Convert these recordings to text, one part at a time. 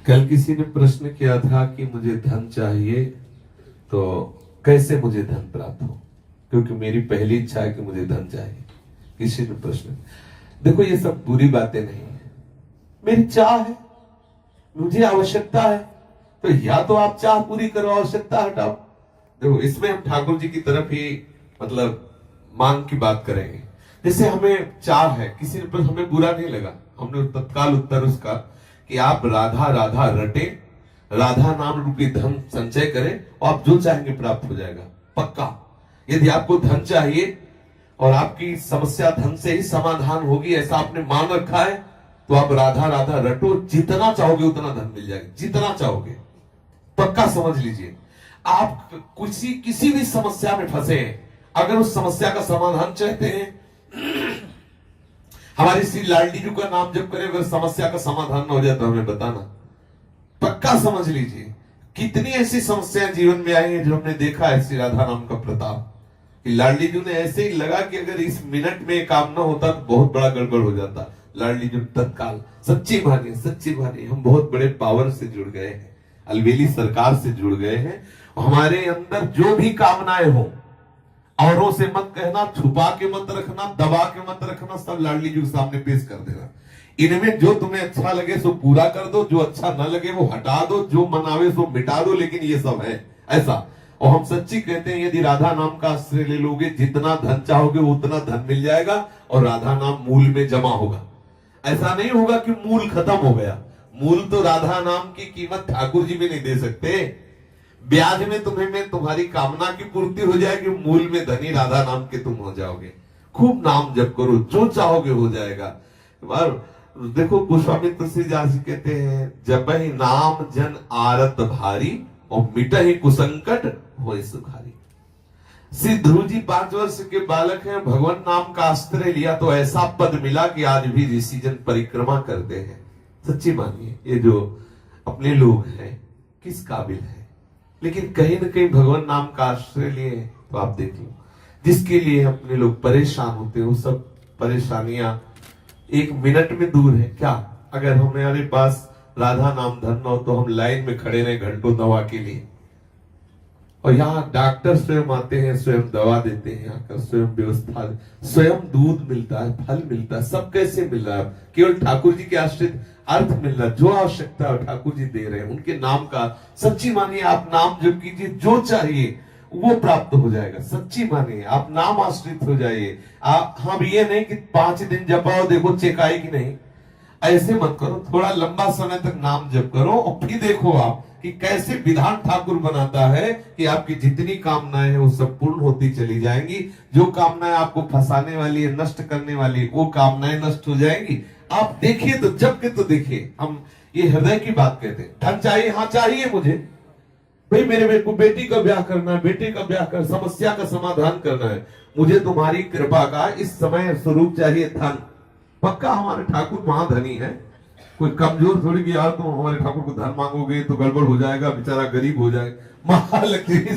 कल किसी ने प्रश्न किया था कि मुझे धन चाहिए तो कैसे मुझे धन प्राप्त हो, क्योंकि मेरी पहली इच्छा है कि मुझे धन चाहिए। किसी ने प्रश्न, देखो ये सब बुरी बातें नहीं है, मेरी चाह है, मुझे आवश्यकता है, तो या तो आप चाह पूरी करो, आवश्यकता हटाओ। देखो इसमें हम ठाकुर जी की तरफ ही मतलब मांग की बात करेंगे। जैसे हमें चाह है, किसी ने हमें बुरा नहीं लगा, हमने तत्काल उत्तर उसका कि आप राधा राधा रटे, राधा नाम रूपी धन संचय करें और आप जो चाहेंगे प्राप्त हो जाएगा पक्का। यदि आपको धन चाहिए और आपकी समस्या धन से ही समाधान होगी ऐसा आपने मान रखा है, तो आप राधा राधा रटो, जितना चाहोगे उतना धन मिल जाएगा, जितना चाहोगे पक्का समझ लीजिए। आप किसी भी समस्या में फंसे हैं, अगर उस समस्या का समाधान चाहते हैं, हमारी श्री लाडली जी का नाम जब करें, अगर समस्या का समाधान न हो जाए तो हमें बताना, पक्का समझ लीजिए। कितनी ऐसी समस्याएं जीवन में आई हैं जो हमने देखा है श्री राधा नाम का प्रताप, कि लाडली जी ने ऐसे ही लगा कि अगर इस मिनट में काम ना होता तो बहुत बड़ा गड़बड़ हो जाता। लाडली जी तत्काल, सच्ची मानिए हम बहुत बड़े पावर से जुड़ गए हैं, अलवेली सरकार से जुड़ गए हैं। हमारे अंदर जो भी कामनाएं हो, औरों से मत कहना, छुपा के मत रखना, दबा के मत रखना, सब लाडली जी के सामने पेश कर देना। इनमें जो तुम्हें अच्छा लगे सो पूरा कर दो, जो अच्छा न लगे वो हटा दो, जो मनावे सो मिटा दो, लेकिन ये सब है ऐसा। और हम सच्ची कहते हैं, यदि राधा नाम का आश्रय ले लोगे, जितना धन चाहोगे उतना धन मिल जाएगा और राधा नाम मूल में जमा होगा। ऐसा नहीं होगा कि मूल खत्म हो गया, मूल तो राधा नाम की कीमत ठाकुर जी भी नहीं दे सकते। ब्याज में तुम्हारी कामना की पूर्ति हो जाएगी, मूल में धनी राधा नाम के तुम हो जाओगे। खूब नाम जप करो, जो चाहोगे हो जाएगा। देखो गोस्वामी तुलसीदास जी कहते हैं, जब ही नाम जन आरत भारी और मिट ही कुसंकट हो सुखारी। श्री ध्रुव जी 5 वर्ष के बालक हैं, भगवान नाम का आश्रय लिया तो ऐसा पद मिला कि आज भी ऋषि जन परिक्रमा करते हैं। सच्ची मानिए, ये जो अपने लोग हैं किस काबिल है, लेकिन कहीं ना कहीं भगवान नाम का आश्रय लिए तो आप देख लो, जिसके लिए अपने लोग परेशान होते हैं वो सब परेशानियां एक मिनट में दूर है। क्या अगर हमारे पास राधा नाम धन न हो तो हम लाइन में खड़े रहे घंटों दवा के लिए, और यहाँ डॉक्टर स्वयं आते हैं, स्वयं दवा देते हैं, आकर स्वयं व्यवस्था, स्वयं दूध मिलता है, फल मिलता है, सब कैसे मिल रहा है? केवल ठाकुर जी के आश्रित अर्थ मिल रहा है, जो आवश्यकता है ठाकुर जी दे रहे हैं उनके नाम का। सच्ची मानिए, आप नाम जप कीजिए, जो चाहिए वो प्राप्त हो जाएगा। सच्ची मानिए, आप नाम आश्रित हो जाइए। आप हम ये नहीं कि 5 दिन जपाओ देखो चेक आई कि नहीं, ऐसे मत करो। थोड़ा लंबा समय तक नाम जप करो और फिर देखो आप कि कैसे विधान ठाकुर बनाता है कि आपकी जितनी कामनाएं हैं वो सब पूर्ण होती चली जाएंगी। जो कामनाएं आपको फंसाने वाली है, नष्ट करने वाली, वो कामनाएं नष्ट हो जाएंगी। आप देखिए तो, जब के तो देखिए। हम ये हृदय की बात कहते हैं, धन चाहिए, हाँ चाहिए मुझे भाई, मेरे को बेटी का ब्याह करना है, बेटे का ब्याह कर, समस्या का समाधान करना है, मुझे तुम्हारी कृपा का इस समय स्वरूप चाहिए धन। पक्का हमारे ठाकुर महाधनी है, कोई कमजोर थोड़ी कि यार तुम हमारे ठाकुर को धन मांगोगे तो गड़बड़ हो जाएगा, बेचारा गरीब हो जाएगा। महालक्ष्मी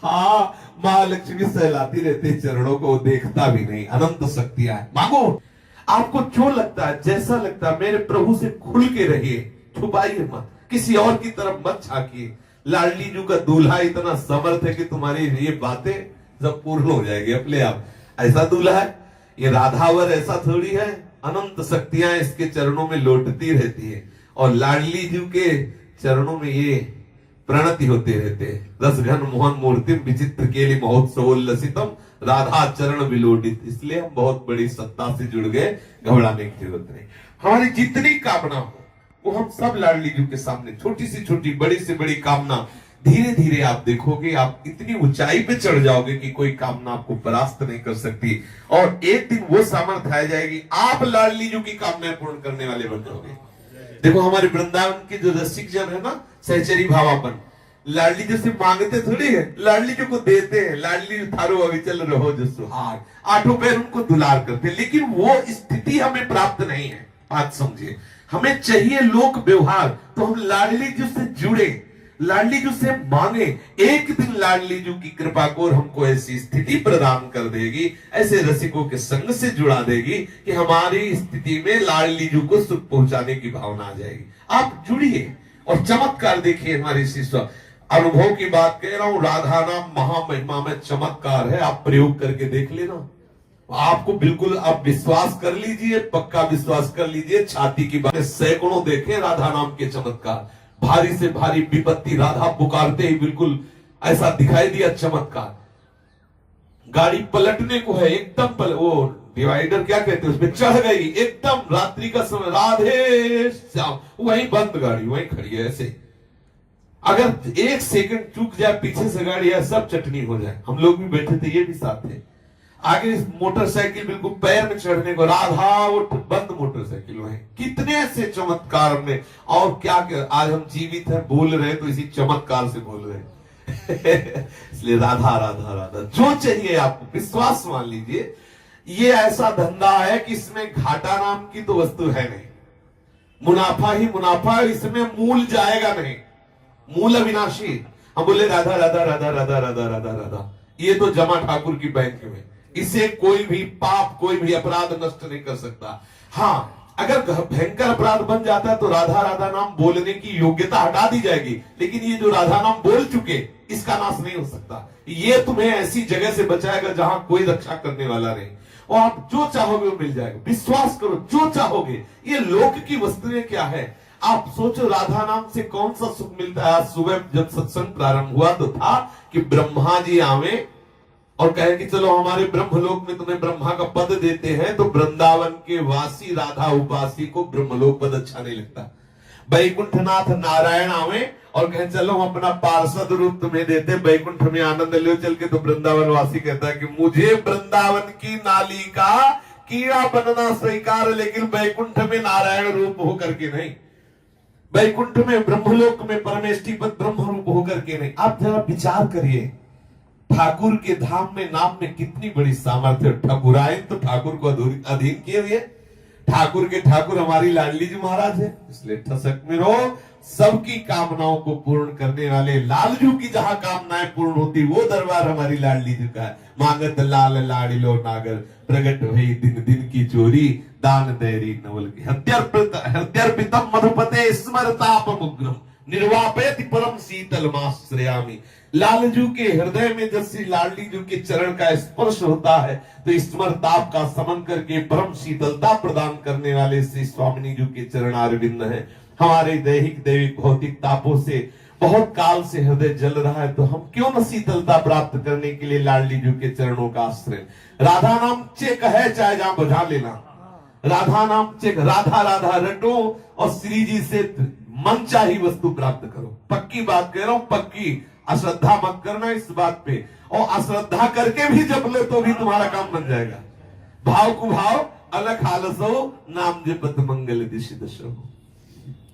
हाँ, महालक्ष्मी सहलाती रहती चरणों को, देखता भी नहीं, अनंत शक्तियां है। मांगो, आपको जो लगता है, जैसा लगता है, मेरे प्रभु से खुल के रहिए, छुपाइए मत, किसी और की तरफ मत झांकिए। लाडली जी का दूल्हा इतना समर्थ है कि तुम्हारी ये बातें सब पूर्ण हो जाएगी अपने आप। ऐसा दूल्हा है ये, राधावर ऐसा थोड़ी है, अनंत शक्तियां इसके चरणों में लौटती रहती है और लाडली जी के चरणों में ये प्रणति होते रहते हैं। रस घन मोहन मूर्ति विचित्र केली महोत्सवोल्लसितम राधा चरण विलोडित। इसलिए हम बहुत बड़ी सत्ता से जुड़ गए, घबराने की जरूरत नहीं। हमारी जितनी कामना हो वो हम सब लाडली जी के सामने, छोटी से छोटी, बड़ी से बड़ी कामना, धीरे धीरे आप देखोगे आप इतनी ऊंचाई पे चढ़ जाओगे कि कोई कामना आपको परास्त नहीं कर सकती। और एक दिन वो सामर्थ्य आ जाएगी, आप लाडली जी की कामनाएं पूर्ण करने वाले बन जाओगे। देखो हमारे वृंदावन के जो रसिक जन है ना, सहचरी भावापन, लाडली जी से मांगते थोड़ी है, लाडली जी को देते हैं। लाडली जी थारो अविचल रहो जो सुहाग, आठों पैर उनको दुलार करते, लेकिन वो स्थिति हमें प्राप्त नहीं है। बात समझिए, हमें चाहिए लोक व्यवहार, तो हम लाडली जी से जुड़े, लाडली जी से मांगे। एक दिन लाडली जी की कृपा को हमको ऐसी स्थिति प्रदान कर देगी, ऐसे रसिकों के संग से जुड़ा देगी कि हमारी स्थिति में लाडली जी को सुख पहुंचाने की भावना आ जाएगी। आप जुड़िए, और चमत्कार देखिए हमारे शिष्य, अनुभव की बात कह रहा हूं, राधा नाम महामहिमा में चमत्कार है, आप प्रयोग करके देख लेना, आपको बिल्कुल आप विश्वास कर लीजिए, पक्का विश्वास कर लीजिए, छाती की बात, सैकड़ों देखे राधा नाम के चमत्कार, भारी से भारी विपत्ति राधा पुकारते ही बिल्कुल ऐसा दिखाई दिया चमत्कार। गाड़ी पलटने को है, एकदम वो डिवाइडर क्या कहते हैं उसमें चढ़ गई, एकदम रात्रि का समय, राधे श्याम, वहीं बंद गाड़ी वहीं खड़ी है ऐसे, अगर एक सेकंड चूक जाए पीछे से गाड़ी है सब चटनी हो जाए। हम लोग भी बैठे थे, ये भी साथ थे, आगे मोटरसाइकिल बिल्कुल पैर में चढ़ने को, राधा उठ, बंद मोटरसाइकिल वहीं। कितने ऐसे चमत्कार हमने, और क्या आज हम जीवित हैं, बोल रहे तो इसी चमत्कार से बोल रहे हैं। इसलिए राधा राधा राधा, जो चाहिए आपको विश्वास मान लीजिए, ये ऐसा धंधा है कि इसमें घाटा नाम की तो वस्तु है नहीं, मुनाफा ही मुनाफा, इसमें मूल जाएगा नहीं, मूल अविनाशी। हम बोले राधा राधा राधा राधा राधा राधा राधा, ये तो जमा ठाकुर की बैंक में, इसे कोई भी पाप, कोई भी अपराध नष्ट नहीं कर सकता। हाँ, अगर भयंकर अपराध बन जाता है तो राधा राधा नाम बोलने की योग्यता हटा दी जाएगी, लेकिन ये जो राधा नाम बोल चुके इसका नाश नहीं हो सकता। ये तुम्हें ऐसी जगह से बचाएगा जहां कोई रक्षा करने वाला नहीं, और आप जो चाहोगे वो मिल जाएगा, विश्वास करो, जो चाहोगे। ये लोक की वस्तुएं क्या है, आप सोचो राधा नाम से कौन सा सुख मिलता है। आज सुबह जब सत्संग प्रारंभ हुआ तो था कि ब्रह्मा जी आवे और कहे कि चलो हमारे ब्रह्मलोक में तुम्हें ब्रह्मा का पद देते हैं, तो वृंदावन के वासी राधा उपासी को ब्रह्मलोक पद अच्छा नहीं लगता। बैकुंठनाथ नारायण आवे और कहे चलो हम अपना पार्षद रूप तुम्हें देते, बैकुंठ में आनंद ले चल के, तो वृंदावन वासी कहता है कि मुझे वृंदावन की नाली का कीड़ा बनना स्वीकार, लेकिन बैकुंठ में नारायण रूप होकर के नहीं, बैकुंठ में ब्रह्मलोक में परमेष्टि पद ब्रह्म रूप होकर के नहीं। आप जरा विचार करिए, ठाकुर के धाम में नाम में कितनी बड़ी सामर्थ्य। ठाकुरायन तो ठाकुर को अधीन किए हुए, ठाकुर के ठाकुर हमारी लाडली जी महाराज है, इसलिए ठसक में रहो। सबकी कामनाओं को पूर्ण करने वाले लालजू की जहां कामनाएं पूर्ण होती वो दरबार हमारी लाडली जी का है। मांगत लाल लाडिलो नागर, प्रगट भई दिन दिन की चोरी, दान दैरी नवल की हृदयर्पितम मधुपते स्मरतापमुग्रम, निर्वापेति परम शीतल माश्रयामि। लालजू के हृदय में जब श्री लाडली जू के चरण का स्पर्श होता है तो स्मरताप का समन करके परम शीतलता प्रदान करने वाले श्री स्वामिनी जू के चरण अरविंद है। हमारे दैहिक दैविक भौतिक तापों से बहुत काल से हृदय जल रहा है, तो हम क्यों न शीतलता प्राप्त करने के लिए लाडली जू के चरणों का आश्रय। राधा नाम चेक है, चाहे जहां बुझा लेना, राधा नाम चेक, राधा राधा रटो और श्री जी से मन चाही वस्तु प्राप्त करो। पक्की बात कह रहा हूं, पक्की, अश्रद्धा मत करना इस बात पे, और अश्रद्धा करके भी जप ले तो भी तुम्हारा काम बन जाएगा। भाव कुभाव अलग हालस हो, नाम जपत मंगल दिशि दशो।